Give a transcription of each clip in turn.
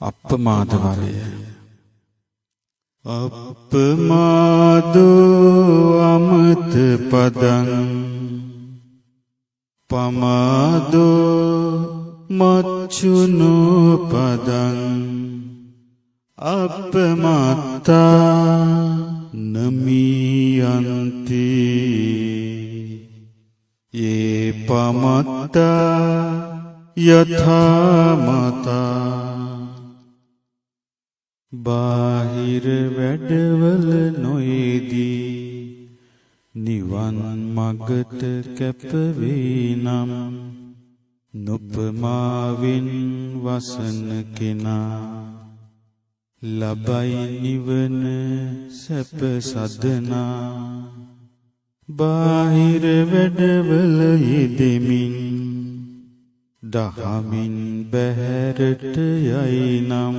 අප්පමාදවරය අප්පමාදෝ අමත පදං පමාදෝ මච්චුනෝ පදං අප්පමත්තා නමියන්ති යේ පමත්තා යථාමතා බාහිර වැඩවල නොයේදී නිවන් මගට කැපවේ නම් නුපමාවෙන් වසන කෙනා ලබයි නිවන සැප සදනා බාහිර වැඩවල යෙදෙමින් දහමින් බැහැරට යයි නම්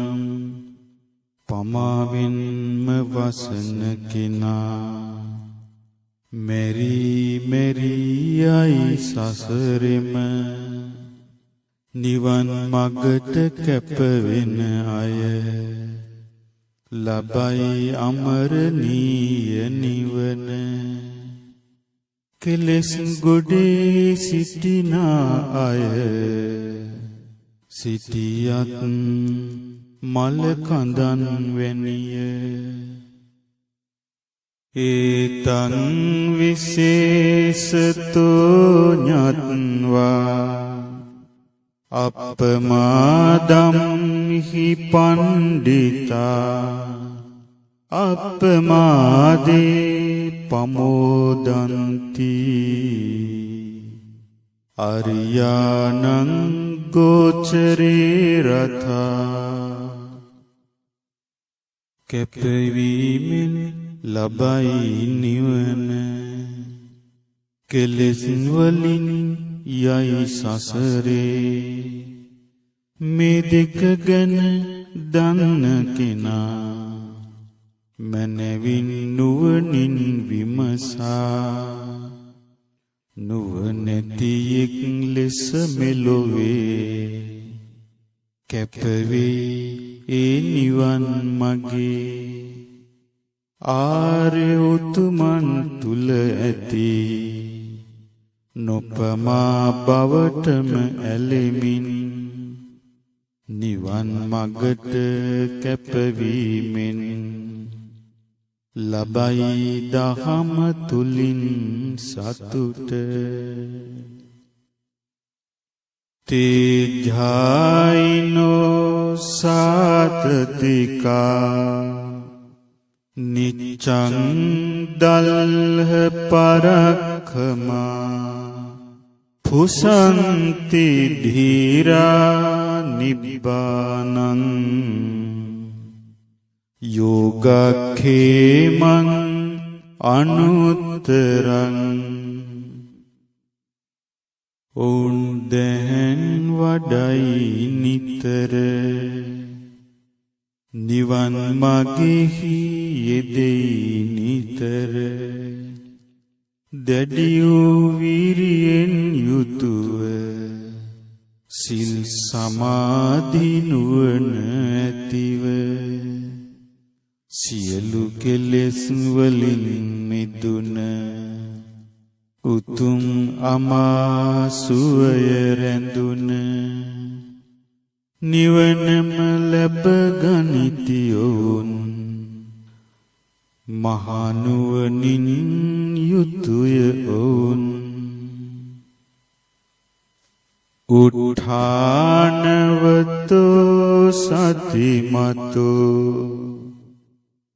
පමාවෙන්ම වසන කෙනා මෙරි මෙරි යයි සසරෙම නිවන් මගට කැපවෙන අය ලබයි අමරණීය නිවන කෙලෙස් ගොඩේ සිටිනා අය සිටියත් මල කඳන් වැනිය ඒතං විශේෂතෝ ඤත්වා අප්පමාදම් හි පණ්ඩිතා අප්පමාදේ පමෝදන්ති අරියානං ගෝචරේ රථා කැපවීමෙන් ලබයි නිවන කෙලෙස් වලින් යයි සසරේ මේ දෙක ගැන දන්න කෙනා මනවින් නුවණින් විමසා නුවණැතියෙක් ලෙස මෙලොවේ කැපවේ ඒ නිවන් මගේ ආර්ය උතුමන් තුල ඇති නොපමා බවටම ඇලෙමින් නිවන් මගට කැපවීමෙන් ලබයි දහම තුලින් සතුට තේජායිනෝ සාතතිකා නිච්ඡං දල්හ පරක්ඛමා පුසන්ති ධීරා නිබ්බානං යෝගඛේමං අනුත්තරං ඔවුන් දැන් වඩයි නිතර නිවන් මගෙහි යෙදෙයි නිතර දැඩි වූ වීරියෙන් යුතුව සිල් සමාධි නුවණ ඇතිව සියලු කෙලෙස් වලින් මිදුන උතුම් අමා සුවය රැඳුන නිවනම ලැබ ගනිති ඔවුන් මහනුවණින් යුතුය ඔවුන් උත්ථානවතෝ සතිමතෝ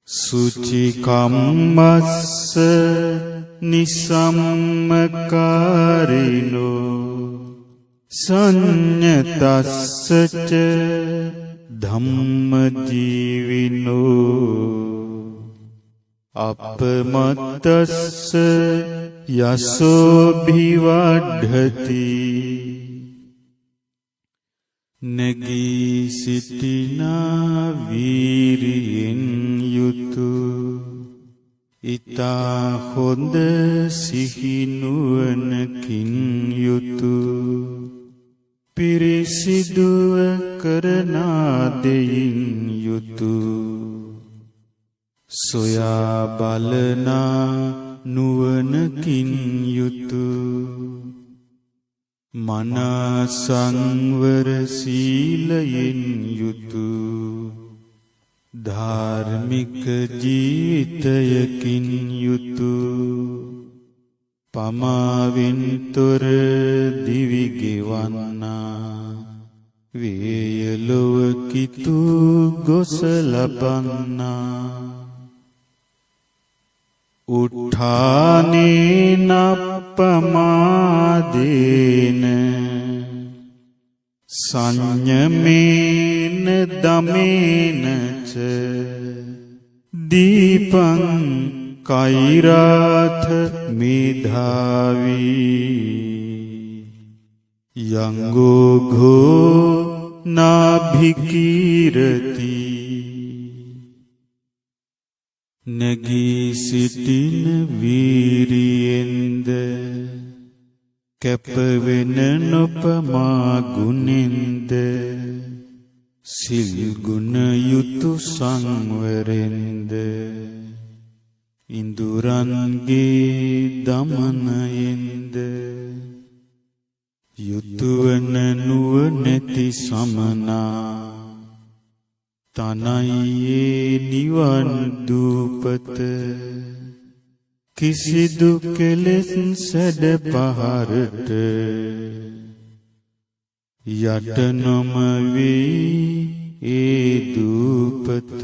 සුචි කම්මස්ස නිසම්මකාරිනෝ සංඤතස්සච ධම්මජීවිනෝ අපමත්තස්ස යසෝ භිවඩ්ධති නගී සිටිනා වීරියෙන් යුතු ඉතා හොඳ සිහිනුවණකින් යුතු පිරිසිදුව කර කරනාදෙයින් යුතු සොයා බලනා නුවණකින් යුතු මනා සංවර සීලයෙන් යුතු ධාර්මික ජීවිතයකින් යුතු පමාවෙන් තොර දිවි ගෙවන්නා වේයලොව කිතු ගොස ලබන්නා උත්ථානේන පමාදේන සංයමේන දමේන ච දීපං කෛරාථ මේධාවී යංගෝ ඝෝ නාභිකීරති නැගී සිටින වීරියෙන්ද කැපවෙන නොපමා ගුණෙන්ද සිල් ගුණ යුතු සංවරෙන්ද ඉන්ද්‍රයන්ගේ දමනයෙන්ද යුතුවන නුවණැති සමනා තනයියේ නිවන් දූපත කිසිදු කෙලෙස් සැඩ පහරට යට නොම වේ ඒ දූපත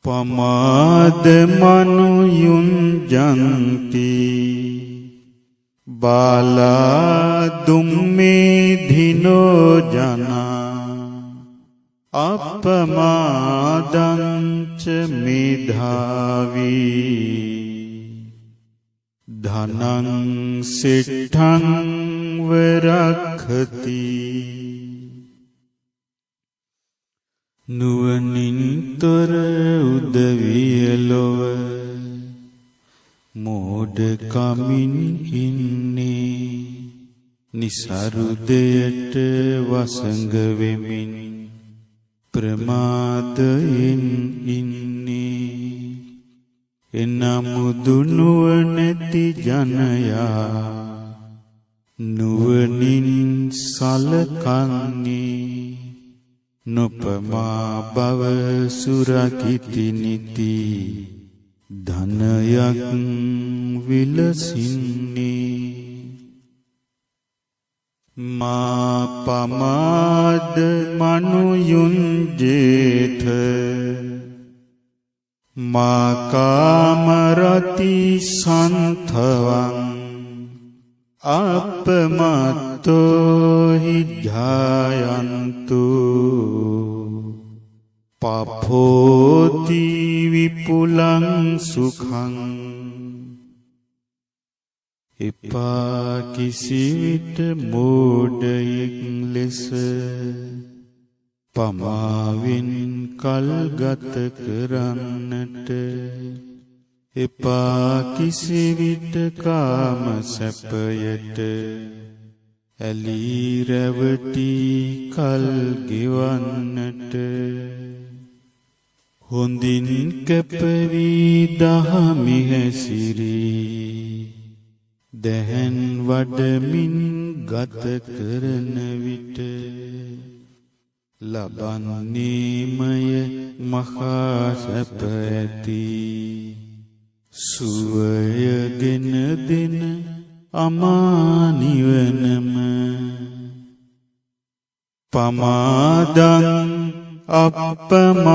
පමාද මනුයුන් ජන්ති බාලා දුම්මේ ධිනෝ ජනා අපමාදංච මේධාවී ධනං සිට්ඨං වරක්ඛති නුවණින් තොර උදවිය ලොව මෝඩ කමින් ඉන්නේ නිසරු දෙයට වසඟ වෙමින් ප්‍රමාදයෙන් ඉන්නේ එනමුදු නුවණැති ජනයා නුවණින් සලකන්නේ නොපමා බව සුරකිති නිති ධනයක් විලසින්නේ මා පමාද මනුයුන් ජේත මා කාමරති සන්තවං අපමත්තෝ හි ජායන්තු පපෝති විපුලං සුඛං එපා කිසිවිට මෝඩයෙක් ලෙස පමාවෙන් කල්ගත කරන්නට එපා කිසිවිට කාම සැපයට ඇලී රැවටි කල් ගෙවන්නට හොඳින් කැපවී දහමි හැසිරී දැහැන් වඩමින් ගත කරන විට ලබන්නේමය මහා සැප ඇති සුවයගෙන දෙන අමා නිවනම පමාදං අප්පමාදේන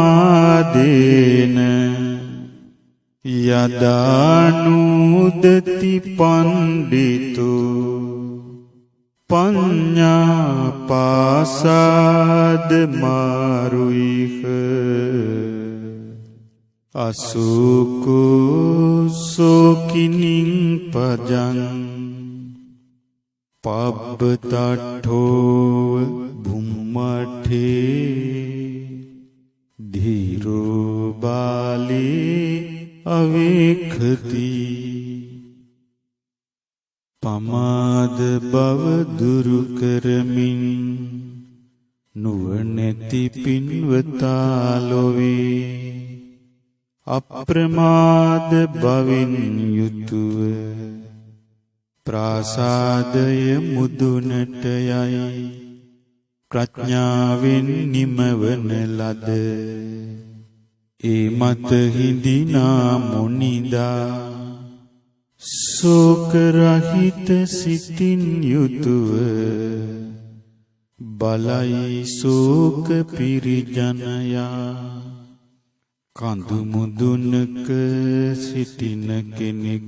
යදානුදති පණ්ඩිතු පඤ්ඤා පාසාද මාරුයිහ අසුකෝ සෝකිනින් පජං පබ්බතට්ඨෝ භුම්මඨේ ධීරෝ බාලේ අවේඛති පමාද බව දුරු කරමින් ඇති පින්වතා ලොවේ අප්‍රමාද බවින් යුතුව ප්‍රාසාදය මුදුනට යයි ප්‍රඥාවෙන් නිමවන ලද ඒ මත හිඳිනා මුනිදා ශෝක රහිත සිතින් යුතුව බලයි ශෝක පිරිජනයා කඳු මුදුනක සිටින කෙනෙක්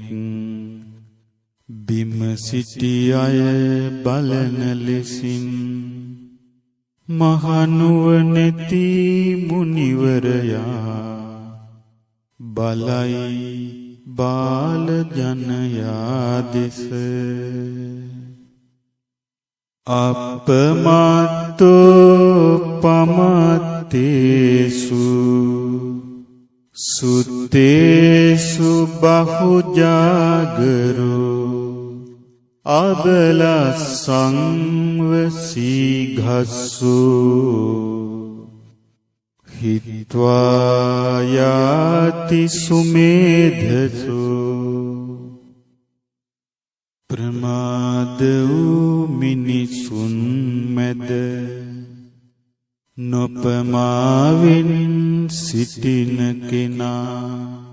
බිම සිටි අය බලන ලෙසින් මහනුවණැති මුනිවරයා බලයි බාල ජනයා දෙස අපමත්තෝ පමත්තේසු සුත්තේසු බහුජාගරෝ අබලසංව සීඝස්සු හිත්වා යාති සුමේධසු ප්‍රමාද වූ මිනිසුන් මැද නොපමාවෙන් සිටින කෙනා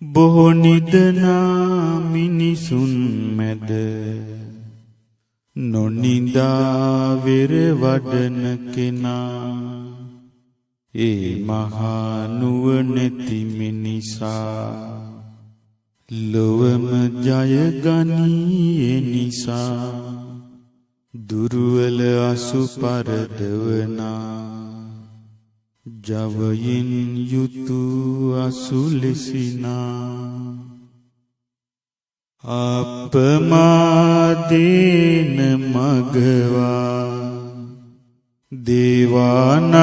බොහෝ නිදනා මිනිසුන් මැද නොනිදා වෙර වඩන කෙනා ඒ මහා නුවණැති මිනිසා ලොවම ජය ගනී නිසා දුර්වල අසුපරදවනා ජවයින් යුතු අසුලෙසිනා අපමාදේන මගවා දේවානං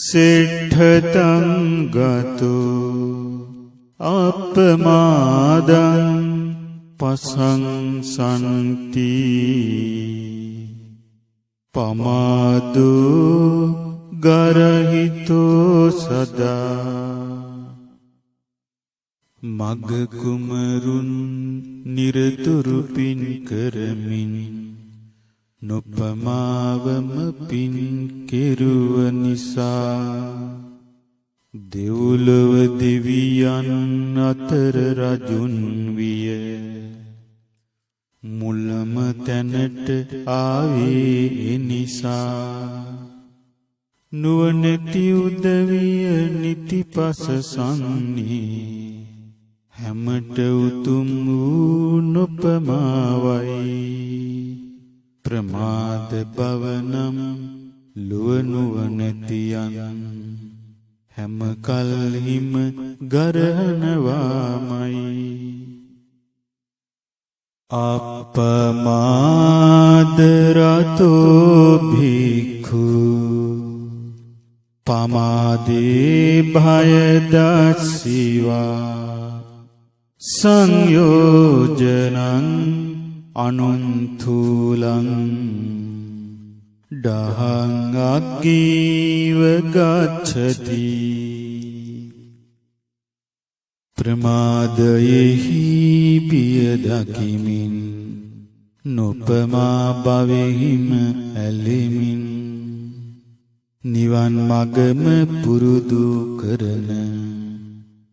සෙට්ඨතං ගතෝ අපමාදං පසංසන්ති පමාදෝ ගරහිතෝ සදා මග කුමරුන් නිරතුරු පින් කරමින් නොපමාවම පින් කෙරුව නිසා දෙව්ලොව දෙවියන් අතර රජුන් විය මුල්ම තැනට ආවේ එනිසා නුවණැති උදවිය නිතිපස සන්නේ හැමට උතුම් වූ නොපමාවයි ප්‍රමාද බවනම් ලොව නුවණැතියන් හැම කල්හිම ගරහනවාමයි අපමාද රතෝ භික්ඛු පමාදේ භය දස්සීවා සංයෝජනං අනුන්තුලං දහං අග්ගීව ගච්ඡති ප්‍රමාදයෙහි බිය දකිමින් නොපමා භවෙහිම ඇලෙමින් නිවන් මගම පුරුදු කරන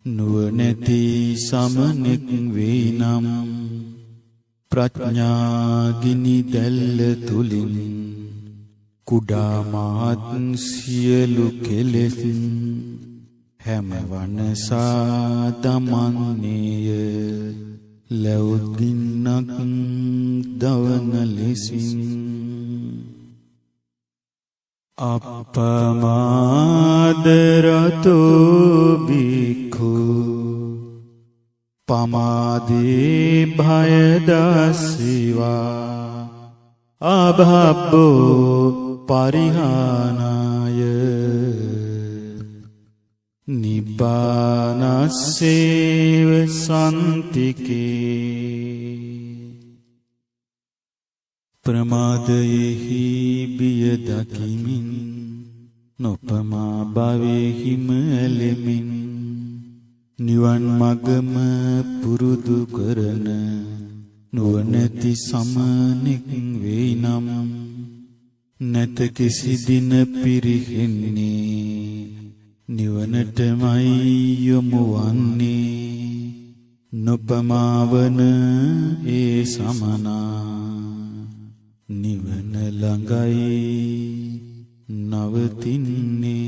නුවණැති සමනෙක් වේනම් ප්‍රඥාගිනි දැල්ල තුලින් කුඩා මහත් සියලු කෙලෙස් හැම වනසා දමන්නේය ලැබුත් ගින්නක් දවන ලෙසින් අපමාද රතෝ භික්ඛු පමාදේ භය දස්සීවා අභබ්බෝ පරිහානාය නිබ්බානස්සේව සන්තිකේ ප්‍රමාදයෙහි බිය දකිමින් නොපමා භවෙහිම ඇලෙමින් නිවන් මගම පුරුදු කරන නුවණැති සමනෙක් වෙයි නම් නැත කිසි දින පිරිහෙන්නේ නිවනටමයි යොමු වන්නේ නොපමාවන ඒ සමනා නිවන ළඟයි නවතින්නේ